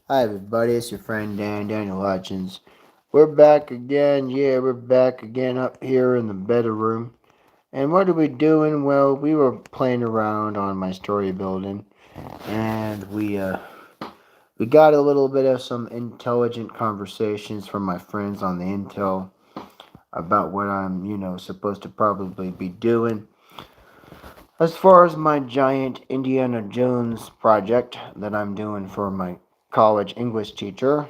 Hi everybody, it's your friend Daniel Hutchins. We're back again, we're back again up here in the bedroom. And what are we doing? Well, we were playing around on my story building, and we got a little bit of some intelligent conversations from my friends on the intel about what I'm, supposed to probably be doing. As far as my giant Indiana Jones project that I'm doing for my college English teacher,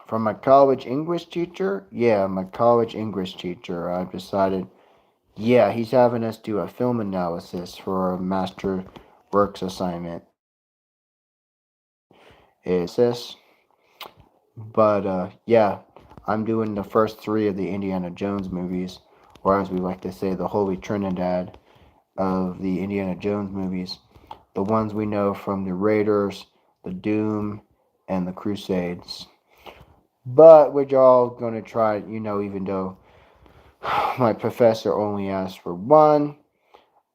from my college English teacher? Yeah, my college English teacher. I've decided, yeah, he's having us do a film analysis for a master works assignment. It's but yeah, I'm doing the first three of the Indiana Jones movies, or as we like to say, the Holy Trinidad of the Indiana Jones movies. The ones we know from the Raiders, the Doom, and the Crusades. But we're all gonna try, even though my professor only asked for one,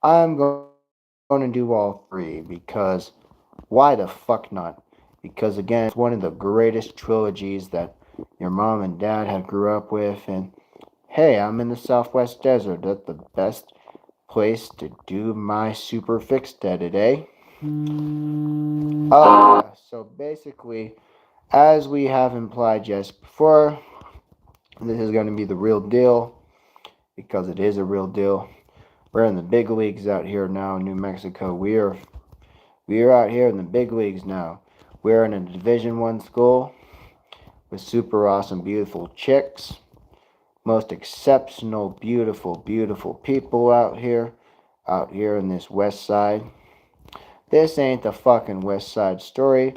I'm going to do all three because why the fuck not? Because again, it's one of the greatest trilogies that your mom and dad have grew up with, and hey, I'm in the Southwest Desert. That's the best place to do my super fixed edit, eh? Oh, yeah. So basically, as we have implied just before, this is going to be the real deal because it is a real deal. We're in the big leagues out here now in New Mexico. We are out here in the big leagues now. We're in a Division One school with super awesome, beautiful chicks, most exceptional, beautiful, beautiful people out here in this West Side. This ain't the fucking West Side story.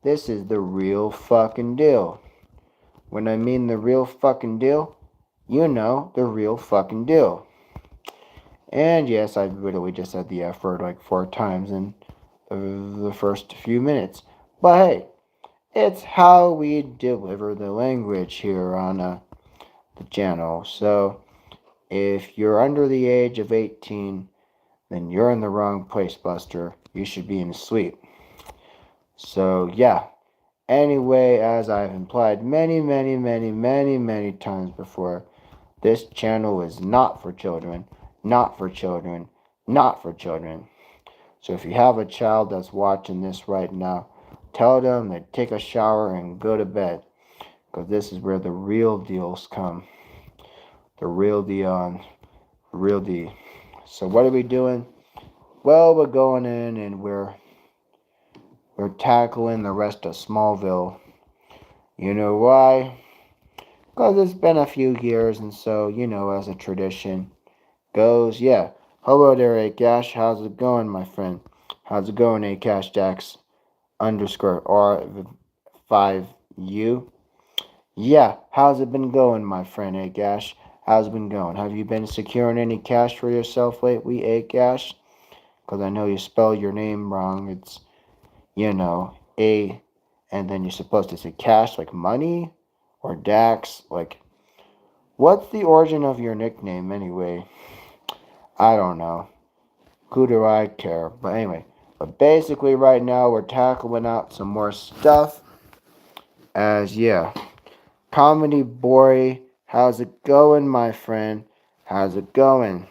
This is the real fucking deal. When I mean the real fucking deal, you know the real fucking deal. And yes, I literally just said the F word like 4 times in the first few minutes. But hey, it's how we deliver the language here on the channel. So if you're under the age of 18, then you're in the wrong place, Buster. You should be in sleep. So yeah. Anyway, as I've implied many, many, many, many, many times before, this channel is not for children, not for children, not for children. So if you have a child that's watching this right now, tell them to take a shower and go to bed. Because this is where the real deals come. The real deal on real deal. So what are we doing? Well, we're going in and we're tackling the rest of Smallville. You know why? Because it's been a few years, and so, as a tradition goes, yeah. Hello there, Akash. How's it going, my friend? How's it going, Akash Dax underscore R5U? Yeah, how's it been going, my friend Akash? How's it been going? Have you been securing any cash for yourself lately, Akash? Because I know you spell your name wrong. It's, A, and then you're supposed to say cash like money or Dax. Like, what's the origin of your nickname anyway? I don't know. Who do I care? But anyway, but basically, right now we're tackling out some more stuff. As yeah, comedy boy, how's it going, my friend? How's it going?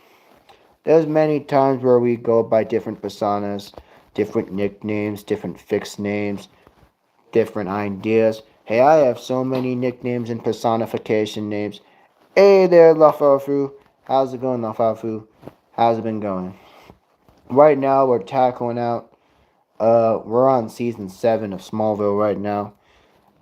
There's many times where we go by different personas, different nicknames, different fixed names, different ideas. Hey, I have so many nicknames and personification names. Hey there, Lafafu. How's it going, Lafafu? How's it been going? Right now, we're tackling out. We're on season 7 of Smallville right now.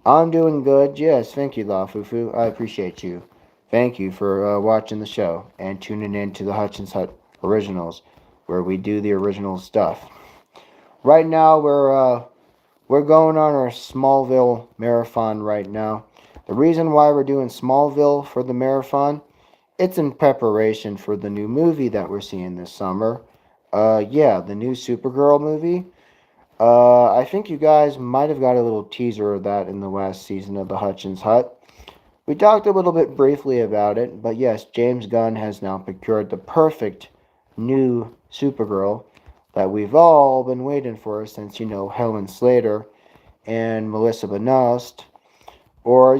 I'm doing good. Yes, thank you, Lafufu. I appreciate you. Thank you for watching the show and tuning in to the Hutchins Hut Originals, where we do the original stuff. Right now, we're going on our Smallville marathon right now. The reason why we're doing Smallville for the marathon, it's in preparation for the new movie that we're seeing this summer. Yeah, the new Supergirl movie. I think you guys might have got a little teaser of that in the last season of the Hutchins Hut. We talked a little bit briefly about it, but yes, James Gunn has now procured the perfect new Supergirl that we've all been waiting for since, Helen Slater and Melissa Benoist, or,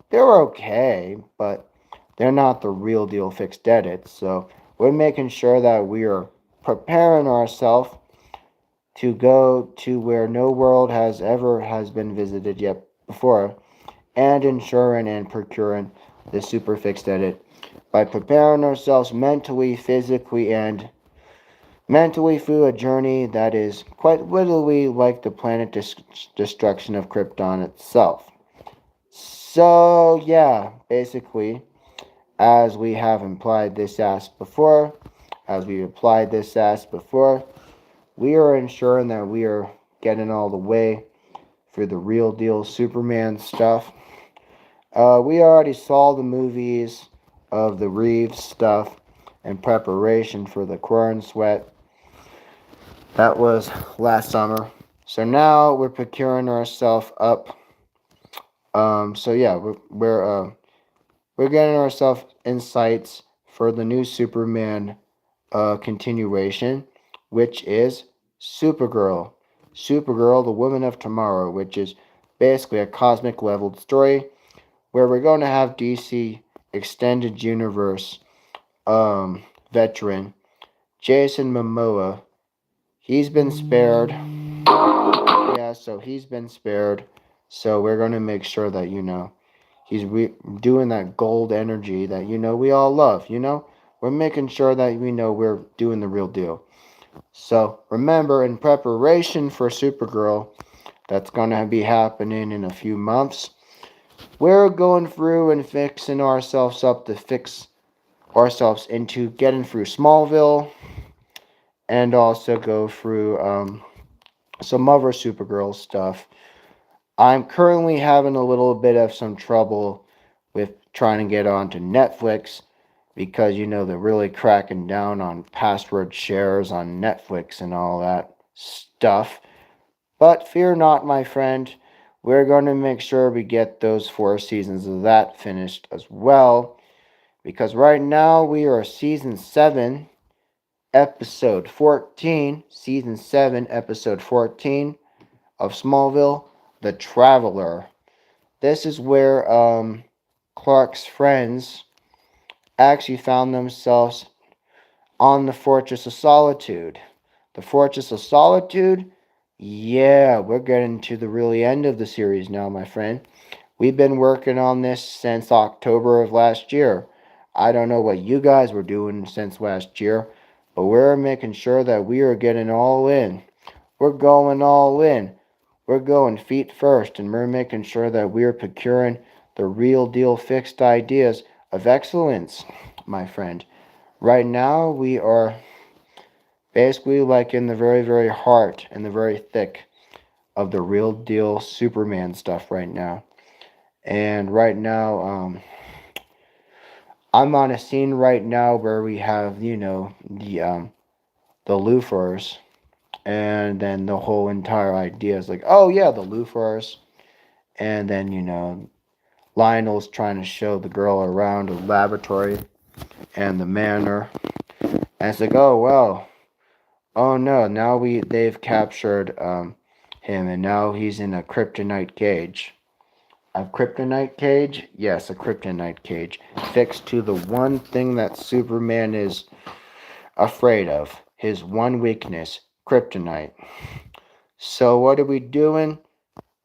they're okay, but they're not the real deal fixed edits. So we're making sure that we are preparing ourselves to go to where no world has been visited yet before, and ensuring and procuring the super fixed edit by preparing ourselves mentally, physically, and mentally through a journey that is quite literally like the planet destruction of Krypton itself. So, yeah, basically, as we have implied this before, we are ensuring that we are getting all the way through the real deal Superman stuff. We already saw the movies of the Reeves stuff in preparation for the Quern Sweat. That was last summer. So now we're procuring ourselves up. So yeah, we're getting ourselves insights for the new Superman continuation, which is Supergirl. Supergirl, the Woman of Tomorrow, which is basically a cosmic leveled story where we're going to have DC Extended Universe veteran Jason Momoa. He's been spared. Yeah, so he's been spared. So we're going to make sure that, he's doing that gold energy that, we all love, We're making sure that we know we're doing the real deal. So remember, in preparation for Supergirl, that's going to be happening in a few months, we're going through and fixing ourselves up to fix ourselves into getting through Smallville and also go through some other Supergirl stuff. I'm currently having a little bit of some trouble with trying to get onto Netflix because, they're really cracking down on password shares on Netflix and all that stuff. But fear not, my friend. We're going to make sure we get those 4 seasons of that finished as well. Because right now we are season 7, episode 14. Season 7, episode 14 of Smallville, The Traveler. This is where Clark's friends actually found themselves on the Fortress of Solitude. The Fortress of Solitude? Yeah, we're getting to the really end of the series now, my friend. We've been working on this since October of last year. I don't know what you guys were doing since last year, but we're making sure that we are getting all in. We're going all in. We're going feet first, and we're making sure that we're procuring the real deal fixed ideas of excellence, my friend. Right now, we are basically like in the very, very heart and the very thick of the real deal Superman stuff right now. And right now, I'm on a scene right now where we have, the Lufers, and then the whole entire idea is like, oh yeah, the Lufers, and then Lionel's trying to show the girl around the laboratory and the manor, and it's like, oh well, oh no, now they've captured him, and now he's in a kryptonite cage. A kryptonite cage? Yes, a kryptonite cage. Fixed to the one thing that Superman is afraid of. His one weakness, kryptonite. So what are we doing?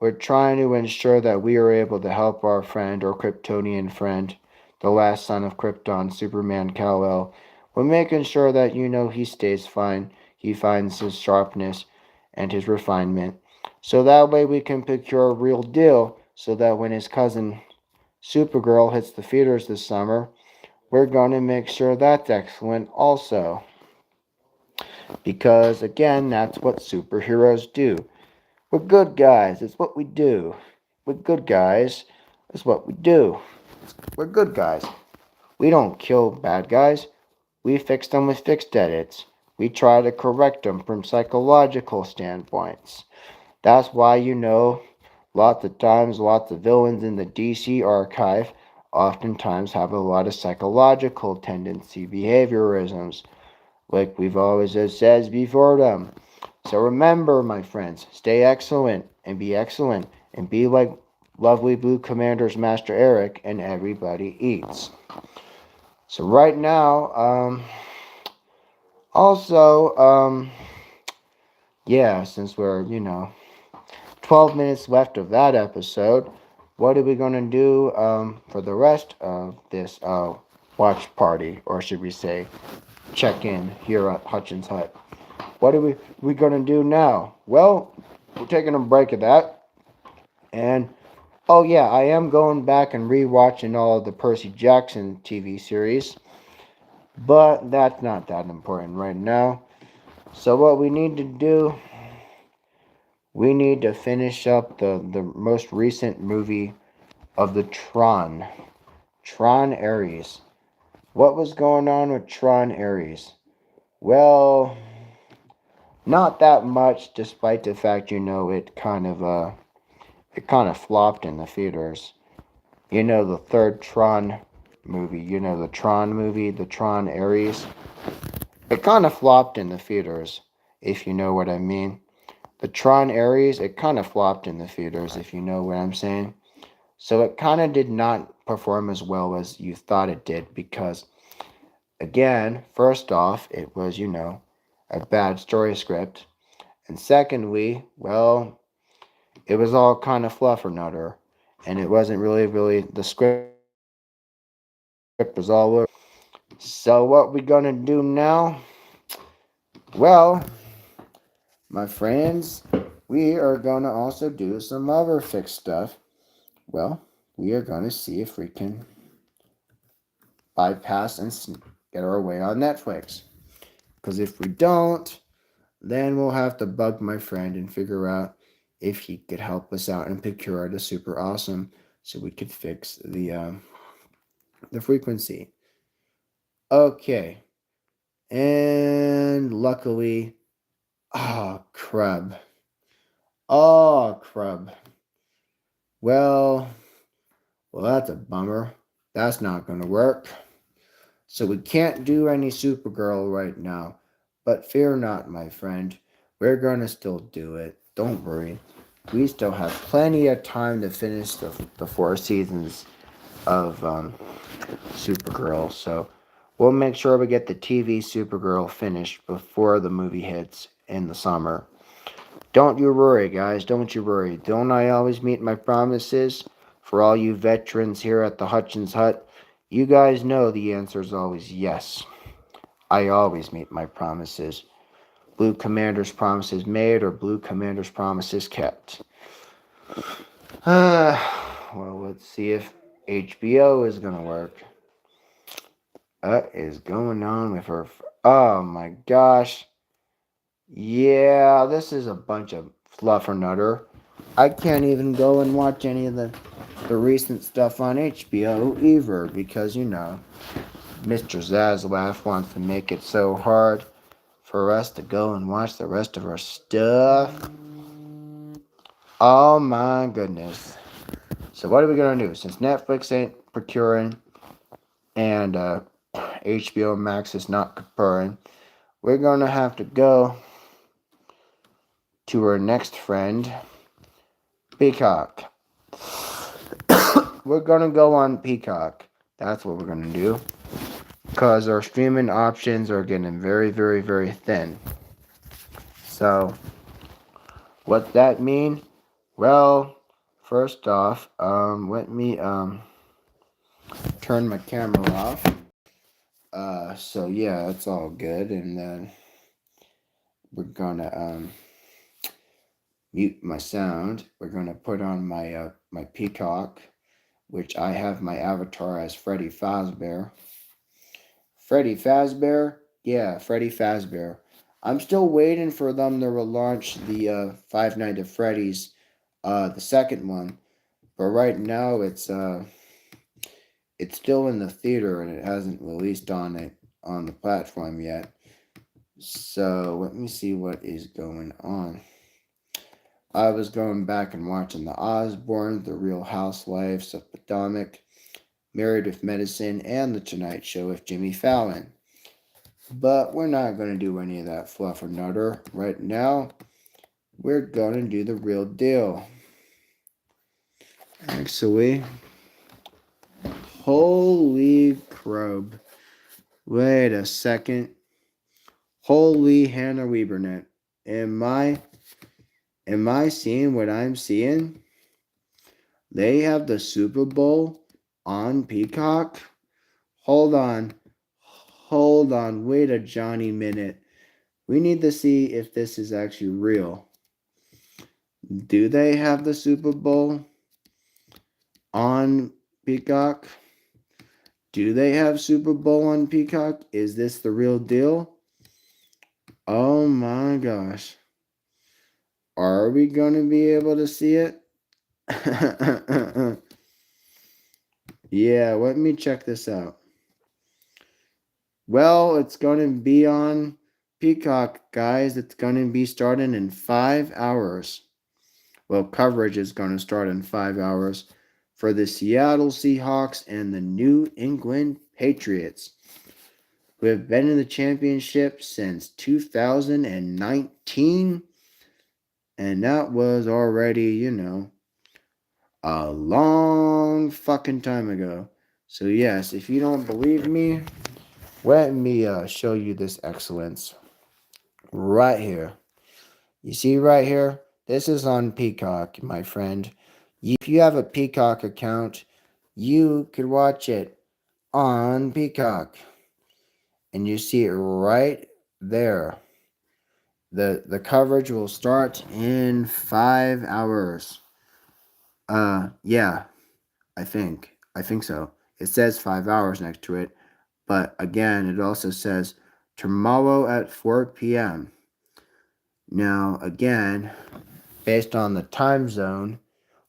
We're trying to ensure that we are able to help our friend or Kryptonian friend, the last son of Krypton, Superman Kal-El. We're making sure that he stays fine. He finds his sharpness and his refinement. So that way we can procure a real deal so that when his cousin Supergirl hits the theaters this summer, we're going to make sure that's excellent also. Because again, that's what superheroes do. We're good guys. It's what we do. We're good guys. It's what we do. We're good guys. We don't kill bad guys. We fix them with fixed edits. We try to correct them from psychological standpoints. That's why lots of times, lots of villains in the DC archive oftentimes have a lot of psychological tendency, behaviorisms, like we've always said before them. So remember, my friends, stay excellent. and be excellent and be like lovely Blue Commander's Master Eric and everybody eats. So right now, also, yeah, since we're, 12 minutes left of that episode, what are we going to do for the rest of this watch party, or should we say check-in here at Hutchins Hut? What are we going to do now? Well, we're taking a break of that, and oh yeah, I am going back and rewatching all of the Percy Jackson TV series, but that's not that important right now. So what we need to do, we need to finish up the most recent movie of the Tron Ares. What was going on with Tron Ares? Well, not that much, despite the fact it kind of flopped in the theaters. The third Tron movie. The Tron movie, the Tron Ares. It kind of flopped in the theaters, if you know what I mean. The Tron Ares, it kind of flopped in the theaters, if you know what I'm saying. So it kind of did not perform as well as you thought it did because, again, first off, it was, a bad story script. And secondly, well, it was all kind of fluffernutter. And it wasn't really, the script was all over. So what we gonna do now? Well, my friends, we are gonna also do some other fixed stuff. Well, we are gonna see if we can bypass and get our way on Netflix. Because if we don't, then we'll have to bug my friend and figure out if he could help us out and procure the super awesome so we could fix the frequency. Okay. And luckily, crud. Oh, crud. Well, that's a bummer. That's not going to work. So we can't do any Supergirl right now. But fear not, my friend. We're going to still do it. Don't worry. We still have plenty of time to finish the 4 seasons of Supergirl. So we'll make sure we get the TV Supergirl finished before the movie hits in the summer. Don't you worry, guys. Don't you worry. Don't I always meet my promises? For all you veterans here at the Hutchins Hut, you guys know the answer is always yes. I always meet my promises. Blue Commander's promises made or Blue Commander's promises kept. Well, let's see if HBO is going to work. What is going on with her? Oh my gosh. Yeah, this is a bunch of fluffernutter. I can't even go and watch any of the recent stuff on HBO either because, Mr. Zaslav wants to make it so hard for us to go and watch the rest of our stuff. Oh my goodness. So what are we going to do? Since Netflix ain't procuring and HBO Max is not procuring, we're going to have to go to our next friend, Peacock. We're going to go on Peacock. That's what we're going to do. Because our streaming options are getting very, very, very thin. So, what's that mean? Well, first off, let me turn my camera off. So yeah, it's all good. And then we're gonna mute my sound. We're gonna put on my my Peacock, which I have my avatar as Freddy Fazbear. Freddy Fazbear? Yeah, Freddy Fazbear. I'm still waiting for them to relaunch the Five Nights at Freddy's, the second one. But right now it's still in the theater and it hasn't released on the platform yet. So let me see what is going on. I was going back and watching The Osbournes, The Real Housewives of Potomac, Married with Medicine, and The Tonight Show with Jimmy Fallon. But we're not going to do any of that fluff or nutter right now. we're gonna do the real deal. Actually, holy crap. Wait a second. Holy Hannah Webernet. Am I seeing what I'm seeing? They have the Super Bowl on Peacock? Hold on. Hold on. Wait a Johnny minute. We need to see if this is actually real. Do they have the Super Bowl on Peacock? Do they have Super Bowl on Peacock? Is this the real deal? Oh my gosh. Are we going to be able to see it? Yeah, let me check this out. Well, it's going to be on Peacock, guys. It's going to be starting in 5 hours. Well, coverage is going to start in 5 hours for the Seattle Seahawks and the New England Patriots, who have been in the championship since 2019. And that was already, a long fucking time ago. So, yes, if you don't believe me, let me show you this excellence right here. You see right here? This is on Peacock, my friend. If you have a Peacock account, you could watch it on Peacock. And you see it right there. The coverage will start in 5 hours. Yeah, I think. I think so. It says 5 hours next to it. But again, it also says tomorrow at 4 p.m. Now, again, based on the time zone,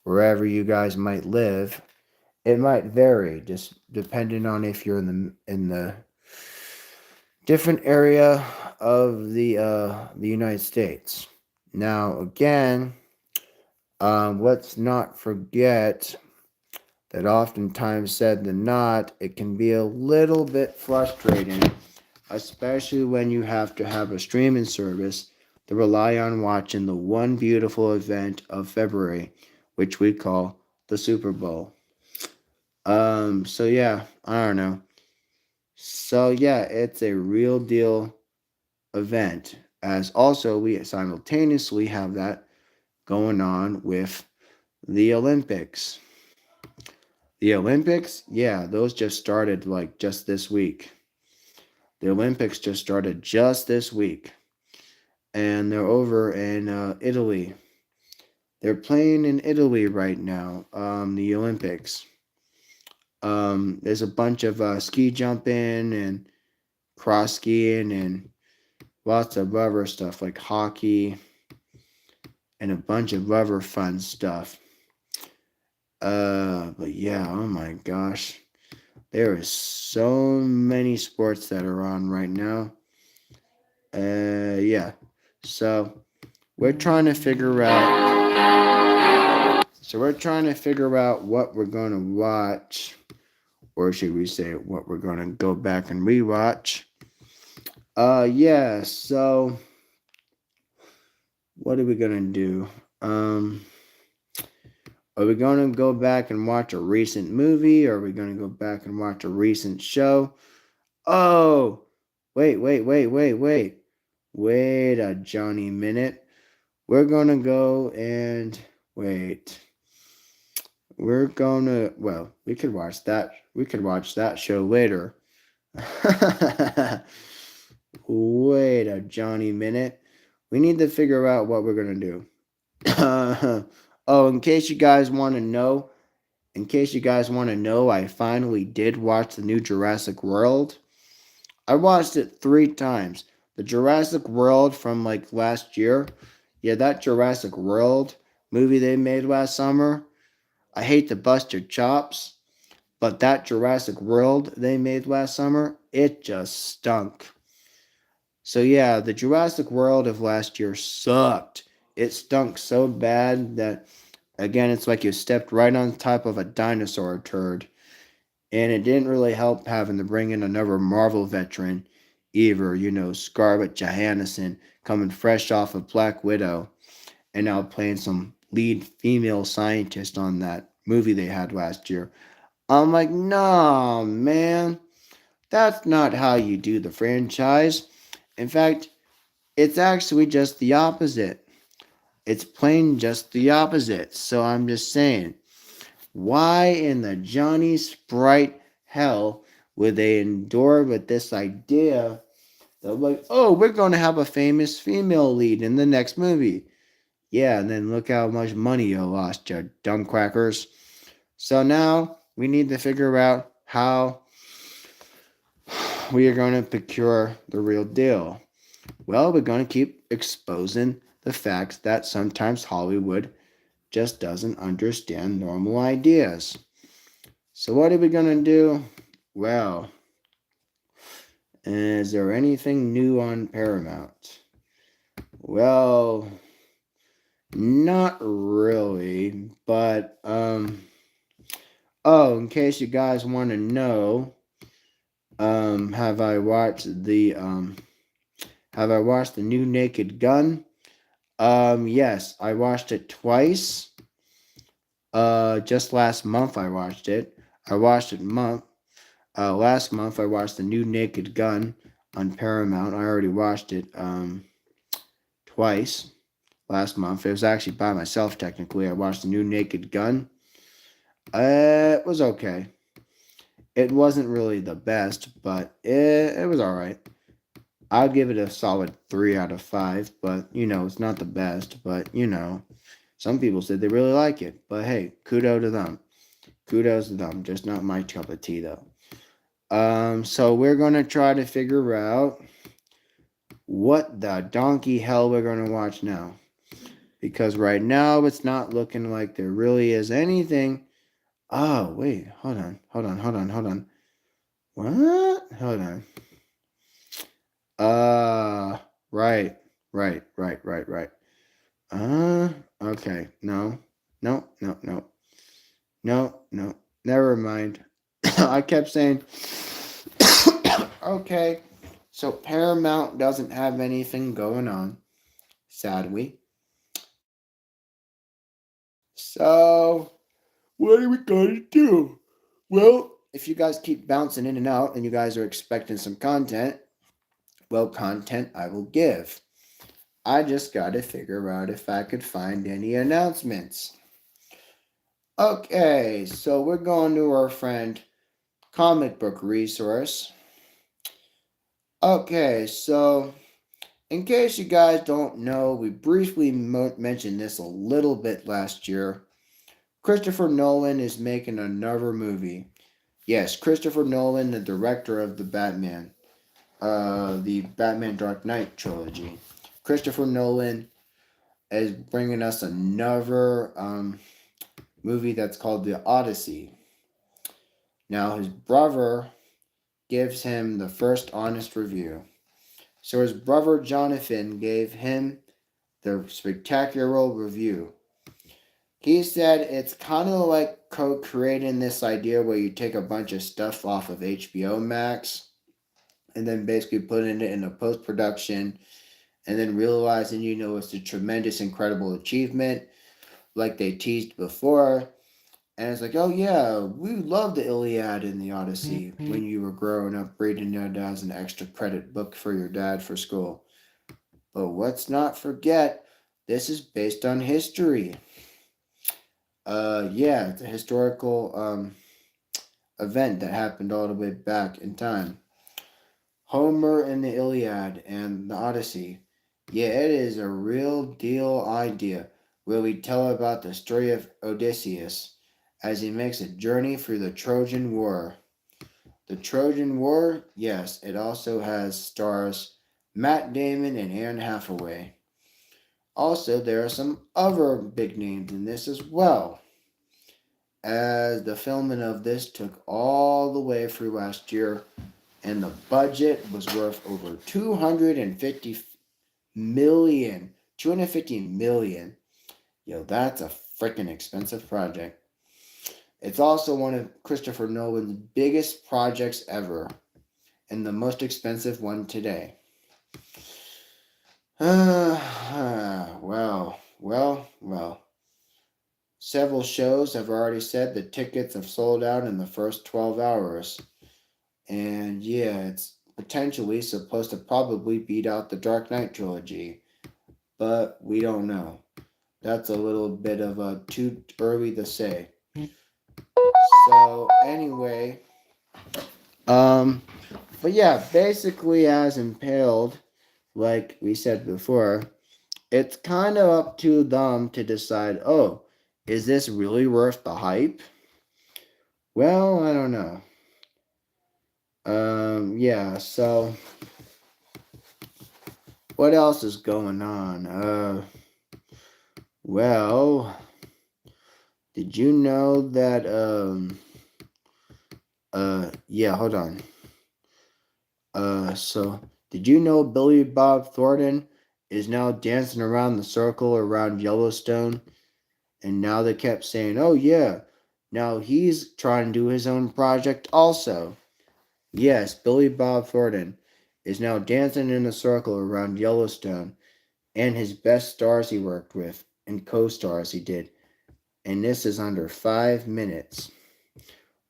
wherever you guys might live, it might vary just depending on if you're in the different area of the United States. Now, again, let's not forget that oftentimes said than not, it can be a little bit frustrating, especially when you have to have a streaming service to rely on watching the one beautiful event of February, which we call the Super Bowl. So yeah, I don't know. So yeah, it's a real deal event. As also we simultaneously have that going on with the Olympics. The Olympics, yeah, those just started like just this week. The Olympics just started just this week. And they're over in Italy. They're playing in Italy right now, the Olympics. There's a bunch of ski jumping and cross skiing and lots of other stuff like hockey and a bunch of other fun stuff. But yeah, oh my gosh. There is so many sports that are on right now. Yeah. So we're trying to figure out. So we're trying to figure out what we're gonna watch, or should we say what we're gonna go back and rewatch. Yeah. So what are we gonna do? Are we gonna go back and watch a recent movie, or are we gonna go back and watch a recent show? Oh, wait. Wait a Johnny minute. We're gonna go and wait. Well, we could watch that. We could watch that show later. Wait a Johnny minute. We need to figure out what we're gonna do. Oh, in case you guys want to know, I finally did watch the new Jurassic World. I watched it 3 times. The Jurassic World from like last year. Yeah, that Jurassic World movie they made last summer. I hate to bust your chops, but that Jurassic World they made last summer, it just stunk. So yeah, the Jurassic World of last year sucked. It stunk so bad that again, it's like you stepped right on top of a dinosaur turd. And it didn't really help having to bring in another Marvel veteran either, Scarlett Johansson coming fresh off of Black Widow. and now playing some lead female scientist on that movie they had last year. I'm like, nah, man, that's not how you do the franchise. In fact, it's actually just the opposite. It's plain just the opposite. So I'm just saying, why in the Johnny Sprite hell would they endure with this idea that, like, oh, we're going to have a famous female lead in the next movie? Yeah, and then look how much money you lost, you dumb crackers. So now we need to figure out how we are going to procure the real deal. Well, we're going to keep exposing the facts that sometimes Hollywood just doesn't understand normal ideas. So, what are we going to do? Well, is there anything new on Paramount? Well, not really, but oh, in case you guys want to know, have I watched the new Naked Gun? Yes, I watched it twice. Just last month I watched it. I watched it last month I watched the new Naked Gun on Paramount. I already watched it twice last month. It was actually by myself technically. I watched the new Naked Gun. It was okay. It wasn't really the best, but it was alright. I'll give it a solid 3 out of 5, but it's not the best, but some people said they really like it. But hey, kudos to them. Kudos to them. Just not my cup of tea though. So we're gonna try to figure out what the donkey hell we're gonna watch now. Because right now it's not looking like there really is anything. Oh, wait, hold on. What? Hold on. Right. Okay. No. Never mind. I kept saying, okay, so Paramount doesn't have anything going on, sadly. So, what are we going to do? Well, if you guys keep bouncing in and out and you guys are expecting some content, well, content I will give. I just got to figure out if I could find any announcements. Okay, so we're going to our friend Comic Book Resource. Okay, so in case you guys don't know, we briefly mentioned this a little bit last year. Christopher Nolan is making another movie. Yes, Christopher Nolan, the director of the Batman Dark Knight trilogy. Christopher Nolan is bringing us another movie that's called The Odyssey. Now, his brother gives him the first honest review. So his brother Jonathan gave him the spectacular review. He said it's kind of like creating this idea where you take a bunch of stuff off of HBO Max and then basically putting it in a post-production and then realizing, it's a tremendous, incredible achievement like they teased before. And it's like, oh yeah, we love the Iliad and the Odyssey when you were growing up reading it as an extra credit book for your dad for school. But let's not forget, this is based on history. Yeah, it's a historical event that happened all the way back in time. Homer and the Iliad and the Odyssey. Yeah, it is a real deal idea where we tell about the story of Odysseus as he makes a journey through the Trojan War. The Trojan War, yes, it also has stars Matt Damon and Anne Hathaway. Also, there are some other big names in this as well, as the filming of this took all the way through last year, and the budget was worth over 250 million. 250 million. Yo, that's a freaking expensive project. It's also one of Christopher Nolan's biggest projects ever, and the most expensive one today. Well, Well. Several shows have already said the tickets have sold out in the first 12 hours. And yeah, it's potentially supposed to probably beat out the Dark Knight trilogy. But we don't know. That's a little bit of a too early to say. So anyway, um, but yeah, basically as impaled, like we said before, it's kind of up to them to decide, oh, is this really worth the hype? Well, I don't know. Yeah, so what else is going on? Well, did you know that, yeah, hold on. So did you know Billy Bob Thornton is now dancing around the circle around Yellowstone? And now they kept saying, oh, yeah, now he's trying to do his own project also. Yes, Billy Bob Thornton is now dancing in a circle around Yellowstone and his best stars he worked with and co-stars he did. And this is under 5 minutes.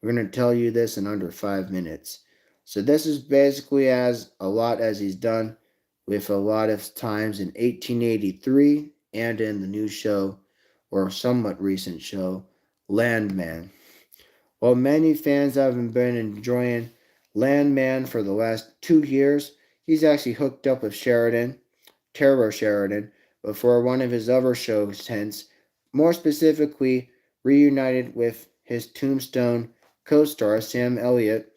We're going to tell you this in under 5 minutes. So this is basically as a lot as he's done with a lot of times in 1883 and in the new show, or somewhat recent show, Landman. While many fans haven't been enjoying Landman for the last 2 years, he's actually hooked up with Sheridan, Terror Sheridan, before one of his other shows, hence, more specifically, reunited with his Tombstone co star Sam Elliott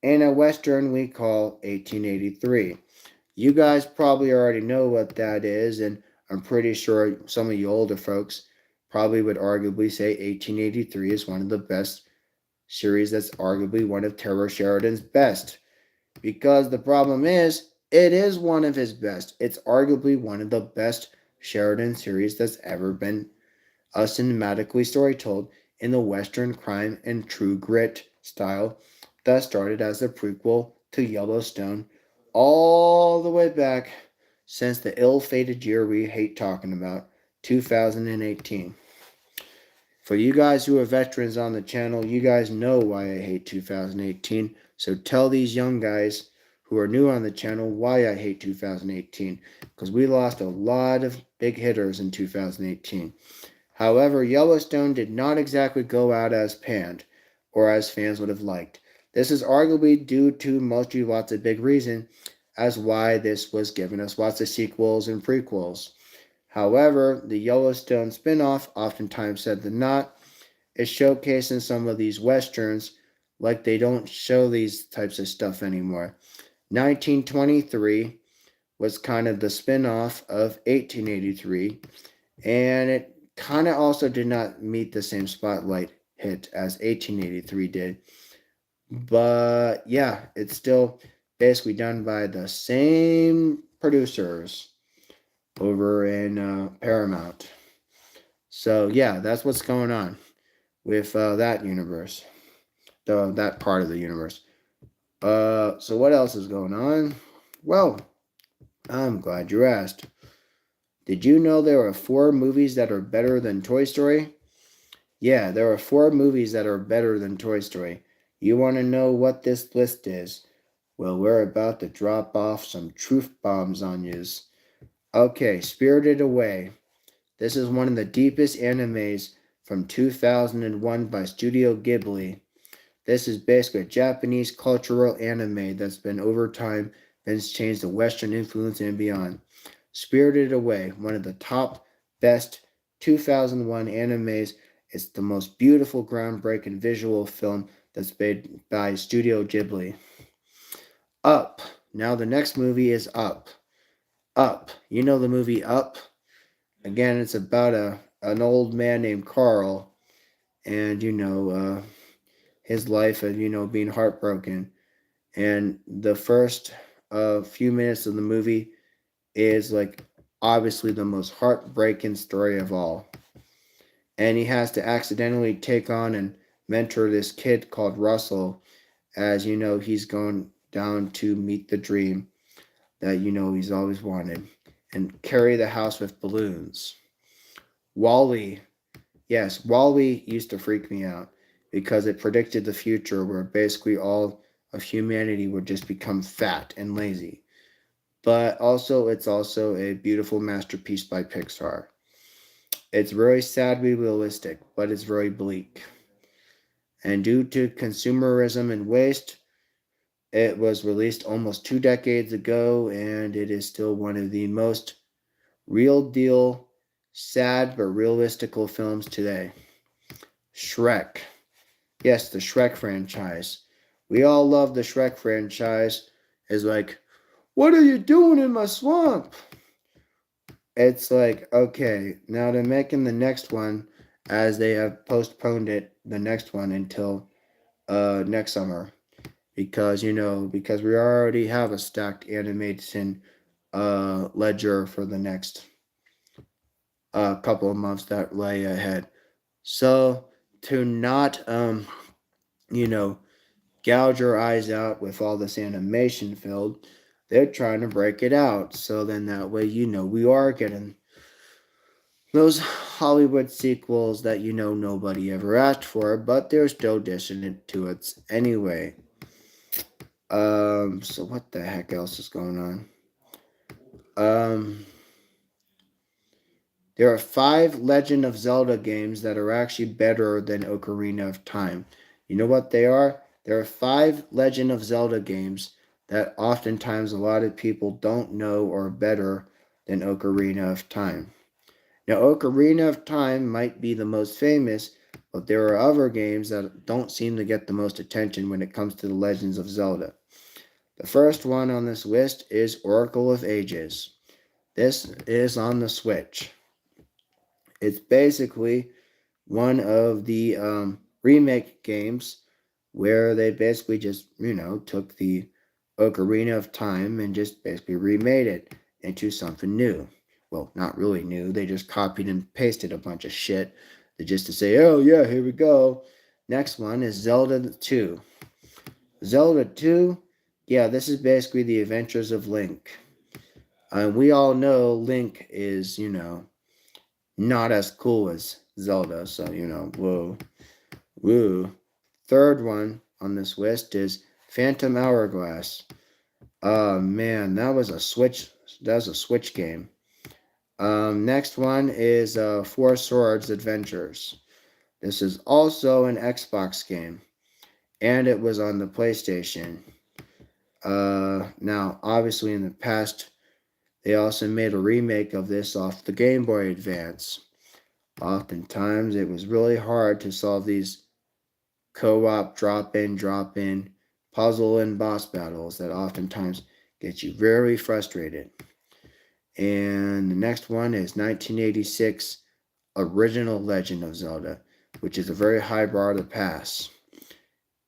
in a western we call 1883. You guys probably already know what that is, and I'm pretty sure some of you older folks probably would arguably say 1883 is one of the best series, that's arguably one of Terror Sheridan's best. Because the problem is, it is one of his best. It's arguably one of the best Sheridan series that's ever been cinematically story told in the Western crime and true grit style that started as a prequel to Yellowstone all the way back since the ill-fated year we hate talking about, 2018. For you guys who are veterans on the channel, you guys know why I hate 2018. So tell these young guys who are new on the channel why I hate 2018. Because we lost a lot of big hitters in 2018. However, Yellowstone did not exactly go out as planned, or as fans would have liked. This is arguably due to mostly lots of big reasons as why this was giving us lots of sequels and prequels. However, the Yellowstone spin-off, oftentimes said than not, is showcasing some of these westerns like they don't show these types of stuff anymore. 1923 was kind of the spin-off of 1883, and it kind of also did not meet the same spotlight hit as 1883 did. But yeah, it's still basically done by the same producers over in Paramount. So yeah, that's what's going on with that universe, that part of the universe. So what else is going on? Well, I'm glad you asked. Did you know there are 4 movies that are better than Toy Story? Yeah, there are 4 movies that are better than Toy Story. You want to know what this list is? Well, we're about to drop off some truth bombs on yous. Okay, Spirited Away. This is one of the deepest animes from 2001 by Studio Ghibli. This is basically a Japanese cultural anime that's been over time been changed to Western influence and beyond. Spirited Away, one of the top best 2001 animes. It's the most beautiful, groundbreaking visual film that's made by Studio Ghibli. Up. Now the next movie is Up. Up. You know the movie Up? Again, it's about an old man named Carl, and his life of being heartbroken. And the first few minutes of the movie is like obviously the most heartbreaking story of all. And he has to accidentally take on and mentor this kid called Russell, as he's going down to meet the dream that he's always wanted, and carry the house with balloons. Wall-E. Yes, Wall-E used to freak me out because it predicted the future where basically all of humanity would just become fat and lazy. But also, it's also a beautiful masterpiece by Pixar. It's very sadly realistic, but it's very bleak. And due to consumerism and waste, it was released almost 2 decades ago, and it is still one of the most real deal, sad but realistical films today. Shrek. Yes, the Shrek franchise. We all love the Shrek franchise. It's like, what are you doing in my swamp? It's like, okay, now they're making the next one as they have postponed it, the next one, until next summer. Because we already have a stacked animation ledger for the next couple of months that lay ahead. So to not, you know, gouge your eyes out with all this animation filled, they're trying to break it out. So then that way, we are getting those Hollywood sequels that nobody ever asked for, but they're still dishing it to us anyway. So what the heck else is going on? Um, there are 5 Legend of Zelda games that are actually better than Ocarina of Time. You know what they are? There are 5 Legend of Zelda games that oftentimes a lot of people don't know are better than Ocarina of Time. Now, Ocarina of Time might be the most famous, but there are other games that don't seem to get the most attention when it comes to the Legends of Zelda. The first one on this list is Oracle of Ages. This is on the Switch. It's basically one of the remake games where they basically just, took the Ocarina of Time and just basically remade it into something new. Well, not really new. They just copied and pasted a bunch of shit just to say, oh, yeah, here we go. Next one is Zelda 2. Zelda 2, yeah, this is basically the adventures of Link. We all know Link is, not as cool as Zelda, so, whoa, woo. Third one on this list is Phantom Hourglass. Man, that was a Switch. That was a Switch game. Next one is Four Swords Adventures. This is also an Xbox game, and it was on the PlayStation. Now, obviously, in the past, they also made a remake of this off the Game Boy Advance. Oftentimes, it was really hard to solve these co-op drop in puzzle and boss battles that oftentimes get you very frustrated. And the next one is 1986 Original Legend of Zelda, which is a very high bar to pass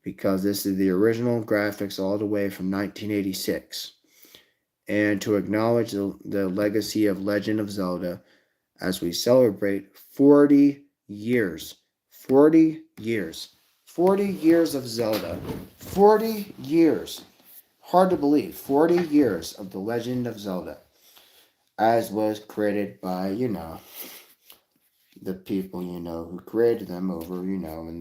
because this is the original graphics all the way from 1986. And to acknowledge the legacy of Legend of Zelda as we celebrate 40 years. 40 years. 40 years of Zelda. 40 years. Hard to believe. 40 years of the Legend of Zelda. As was created by, the people, who created them over, in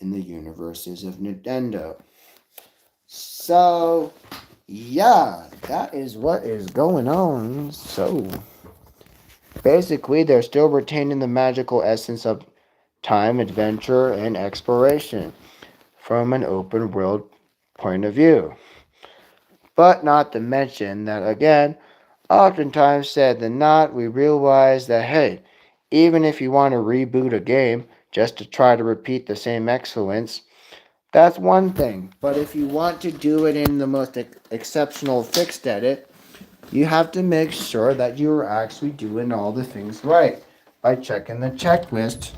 the universes of Nintendo. So, yeah, that is what is going on. So, basically, they're still retaining the magical essence of time, adventure, and exploration from an open world point of view. But not to mention that, again, oftentimes said than not, we realize that, hey, even if you want to reboot a game just to try to repeat the same excellence, that's one thing. But if you want to do it in the most exceptional fixed edit, you have to make sure that you're actually doing all the things right by checking the checklist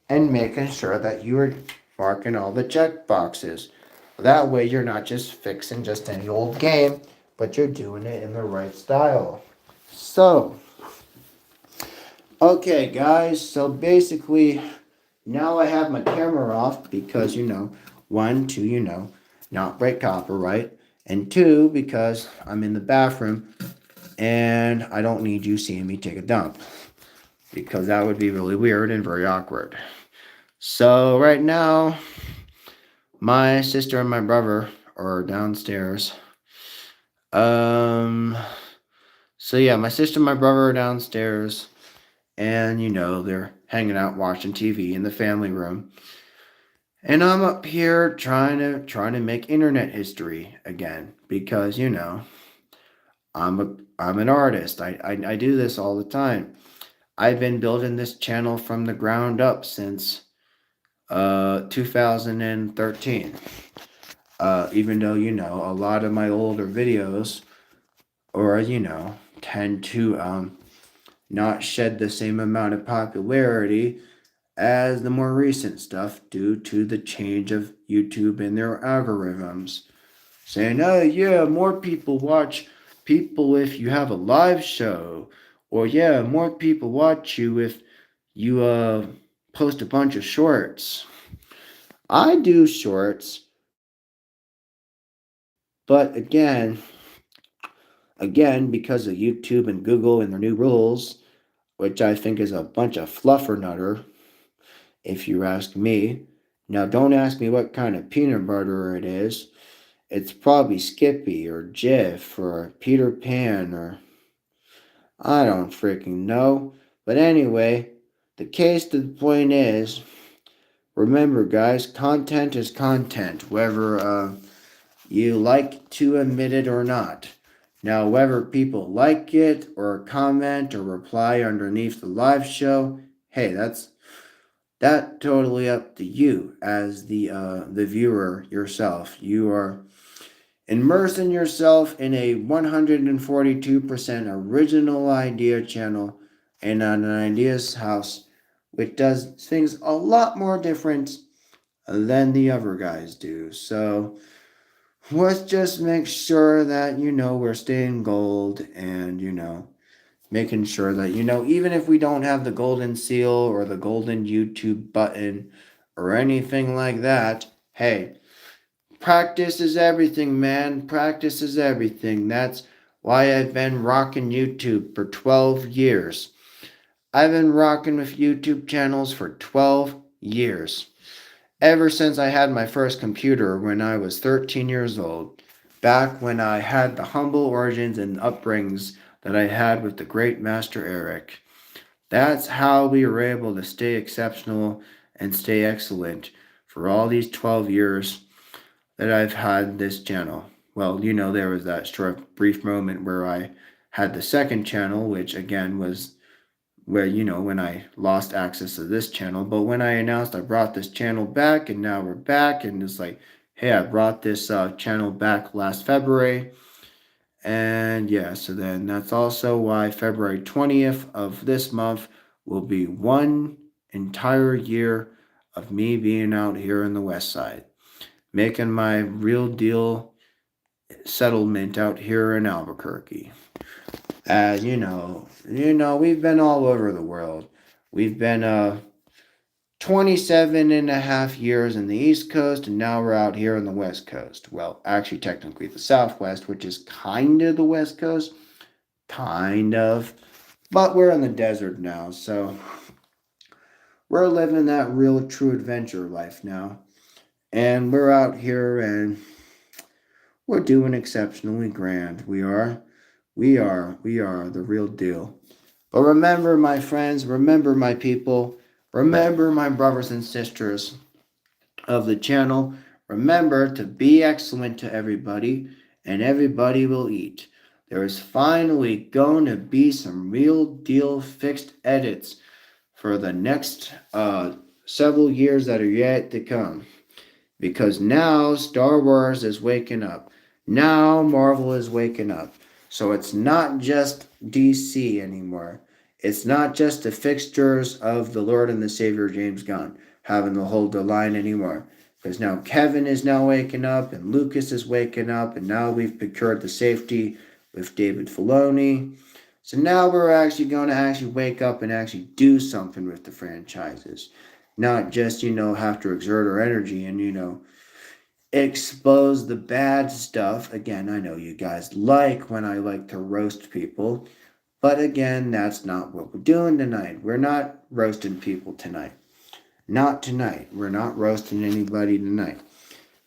and making sure that you're marking all the check boxes. That way you're not just fixing just any old game, but you're doing it in the right style. So, okay guys, so basically now I have my camera off because, one, to, not break copyright, and two, because I'm in the bathroom and I don't need you seeing me take a dump. because that would be really weird and very awkward. So right now, my sister and my brother are downstairs. Um, so yeah, my sister and my brother are downstairs, and they're hanging out watching TV in the family room. And I'm up here trying to make internet history again because I'm an artist. I do this all the time. I've been building this channel from the ground up since 2013. Even though a lot of my older videos, or tend to not shed the same amount of popularity as the more recent stuff due to the change of YouTube and their algorithms. Saying, oh yeah, more people watch people if you have a live show. Or yeah, more people watch you if you post a bunch of shorts. I do shorts, but again, because of YouTube and Google and their new rules, which I think is a bunch of fluffer nutter, if you ask me. Now, don't ask me what kind of peanut butter it is. It's probably Skippy or Jif or Peter Pan or I don't freaking know. But anyway, the case to the point is, remember guys, content is content, whether you like to admit it or not. Now, whether people like it or comment or reply underneath the live show, hey, that's totally up to you as the viewer yourself. You are immersing yourself in a 142% original idea channel and an ideas house, which does things a lot more different than the other guys do. So let's just make sure that we're staying gold and making sure that even if we don't have the golden seal or the golden YouTube button or anything like that, hey, practice is everything, man. Practice is everything. That's why I've been rocking YouTube for 12 years. I've been rocking with YouTube channels for 12 years. Ever since I had my first computer when I was 13 years old. Back when I had the humble origins and upbringings that I had with the great Master Eric. That's how we were able to stay exceptional and stay excellent for all these 12 years that I've had this channel. Well, there was that short, brief moment where I had the second channel, which again was where, when I lost access to this channel. But when I announced I brought this channel back and now we're back, and it's like, hey, I brought this channel back last February. And yeah, so then that's also why February 20th of this month will be 1 entire year of me being out here in the West Side, making my real deal settlement out here in Albuquerque. As we've been all over the world. We've been 27 and a half years in the East Coast, and now we're out here on the West Coast. Well, actually, technically the Southwest, which is kind of the West Coast. Kind of. But we're in the desert now, so we're living that real true adventure life now. And we're out here and we're doing exceptionally grand. We are the real deal. But remember, my friends, remember, my people, remember, my brothers and sisters of the channel, remember to be excellent to everybody, and everybody will eat. There is finally going to be some real deal fixed edits for the next several years that are yet to come. Because now Star Wars is waking up. Now Marvel is waking up. So it's not just DC anymore. It's not just the fixtures of the Lord and the Savior James Gunn having to hold the line anymore. Because now Kevin is now waking up and Lucas is waking up, and now we've procured the safety with David Filoni. So now we're actually going to actually wake up and actually do something with the franchises. Not just, have to exert our energy and, expose the bad stuff. Again, I know you guys like when I like to roast people, But again, that's not what we're doing tonight. We're not roasting people tonight. Not tonight. We're not roasting anybody tonight.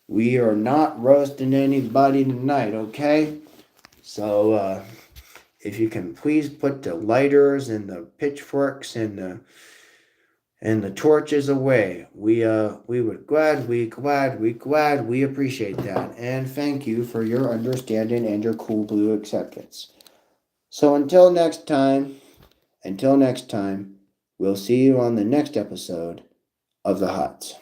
We are not roasting anybody tonight, okay? So, if you can please put the lighters and the pitchforks and the torches away, we would we appreciate that, and thank you for your understanding and your cool blue acceptance. So until next time, we'll see you on the next episode of the Huts.